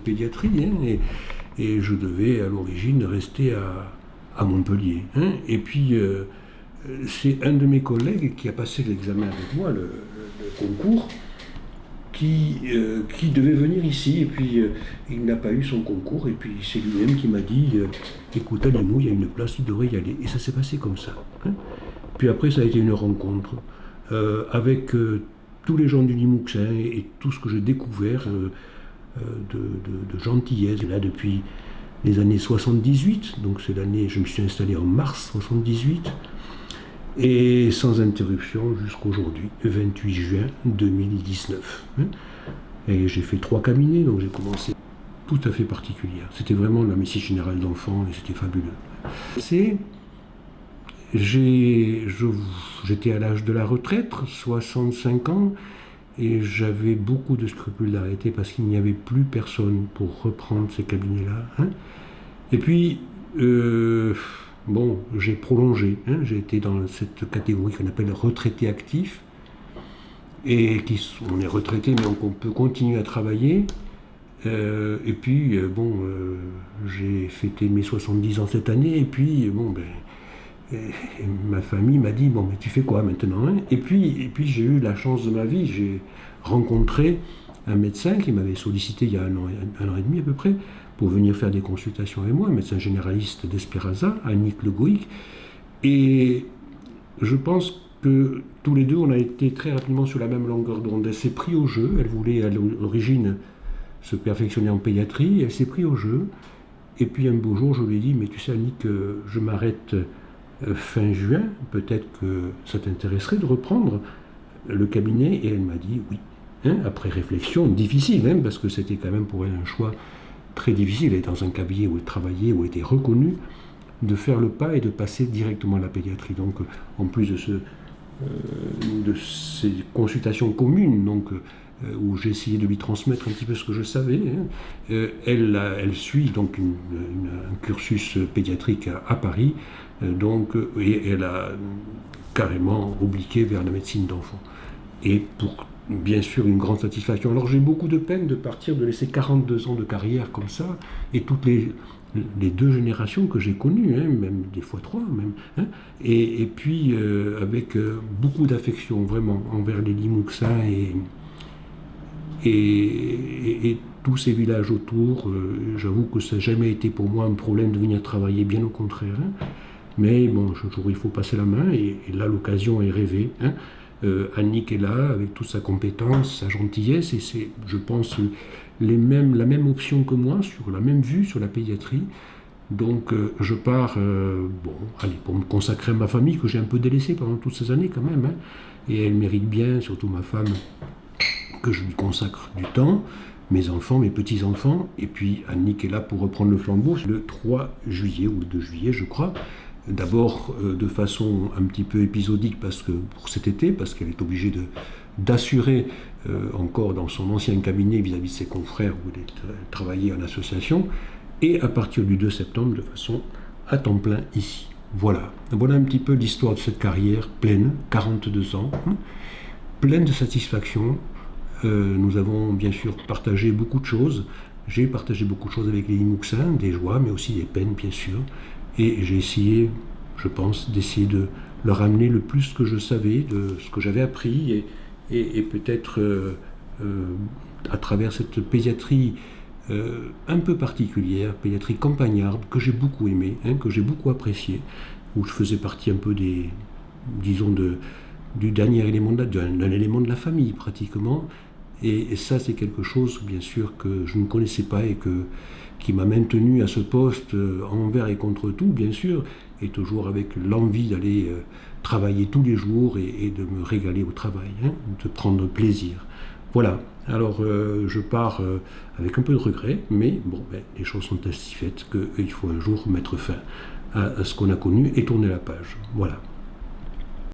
pédiatrie, et je devais à l'origine rester à Montpellier. Et puis c'est un de mes collègues qui a passé l'examen avec moi, le concours, qui devait venir ici, et puis il n'a pas eu son concours, et puis c'est lui-même qui m'a dit écoute, à Limoux, il y a une place, tu devrais y aller. Et ça s'est passé comme ça. Puis après, ça a été une rencontre avec tous les gens du Limouxin et tout ce que j'ai découvert de gentillesse. Et là, depuis les années 78, donc c'est l'année, je me suis installé en mars 78, et sans interruption jusqu'aujourd'hui, 28 juin 2019. Et j'ai fait 3 cabinets, donc j'ai commencé tout à fait particulière. C'était vraiment la médecine générale d'enfants et c'était fabuleux. J'étais à l'âge de la retraite, 65 ans, et j'avais beaucoup de scrupules d'arrêter parce qu'il n'y avait plus personne pour reprendre ces cabinets-là. Et puis, j'ai prolongé. J'ai été dans cette catégorie qu'on appelle retraité actif, et on est retraité, mais on peut continuer à travailler. Et puis, j'ai fêté mes 70 ans cette année, et puis, et ma famille m'a dit, mais tu fais quoi maintenant, Et puis j'ai eu la chance de ma vie, j'ai rencontré un médecin qui m'avait sollicité il y a un an et demi à peu près, pour venir faire des consultations avec moi, un médecin généraliste d'Espéraza, Annick Le Goïc. Et je pense que tous les deux, on a été très rapidement sur la même longueur d'onde. Elle s'est prise au jeu, elle voulait à l'origine se perfectionner en pédiatrie, elle s'est prise au jeu. Et puis un beau jour, je lui ai dit, mais tu sais Annick, je m'arrête fin juin, peut-être que ça t'intéresserait de reprendre le cabinet. Et elle m'a dit oui. Après réflexion difficile, parce que c'était quand même pour elle un choix très difficile. Elle était dans un cabinet où elle travaillait, où elle était reconnue, de faire le pas et de passer directement à la pédiatrie. Donc en plus de ces consultations communes, où j'ai essayé de lui transmettre un petit peu ce que je savais, elle suit donc un cursus pédiatrique à Paris, et elle a carrément obliqué vers la médecine d'enfants. Et pour bien sûr une grande satisfaction. Alors j'ai beaucoup de peine de partir, de laisser 42 ans de carrière comme ça, et toutes les 2 générations que j'ai connues, même des fois 3 même, et puis avec beaucoup d'affection vraiment envers les Limouxins et tous ces villages autour. J'avoue que ça n'a jamais été pour moi un problème de venir travailler, bien au contraire. Mais bon, toujours il faut passer la main, et là l'occasion est rêvée. Annick est là avec toute sa compétence, sa gentillesse, et c'est, je pense, la même option que moi, sur la même vue sur la pédiatrie. Donc je pars pour me consacrer à ma famille, que j'ai un peu délaissée pendant toutes ces années quand même, et elle mérite bien, surtout ma femme, que je lui consacre du temps, mes enfants, mes petits-enfants, et puis Annick est là pour reprendre le flambeau le 3 juillet ou le 2 juillet, je crois. D'abord de façon un petit peu épisodique pour cet été, parce qu'elle est obligée d'assurer encore dans son ancien cabinet vis-à-vis de ses confrères où elle travaillait en association, et à partir du 2 septembre de façon à temps plein ici. Voilà un petit peu l'histoire de cette carrière pleine, 42 ans, pleine de satisfaction. Nous avons bien sûr partagé beaucoup de choses. J'ai partagé beaucoup de choses avec les Limouxins, des joies, mais aussi des peines, bien sûr. Et j'ai essayé, je pense, d'essayer de leur amener le plus que je savais, de ce que j'avais appris, et peut-être à travers cette pédiatrie un peu particulière, pédiatrie campagnarde, que j'ai beaucoup aimée, que j'ai beaucoup appréciée, où je faisais partie un peu du dernier élément d'un élément de la famille, pratiquement. Et ça, c'est quelque chose, bien sûr, que je ne connaissais pas et qui m'a maintenu à ce poste envers et contre tout, bien sûr, et toujours avec l'envie d'aller travailler tous les jours et de me régaler au travail, de prendre plaisir. Voilà, alors je pars avec un peu de regret, mais les choses sont ainsi faites qu'il faut un jour mettre fin à ce qu'on a connu et tourner la page. Voilà.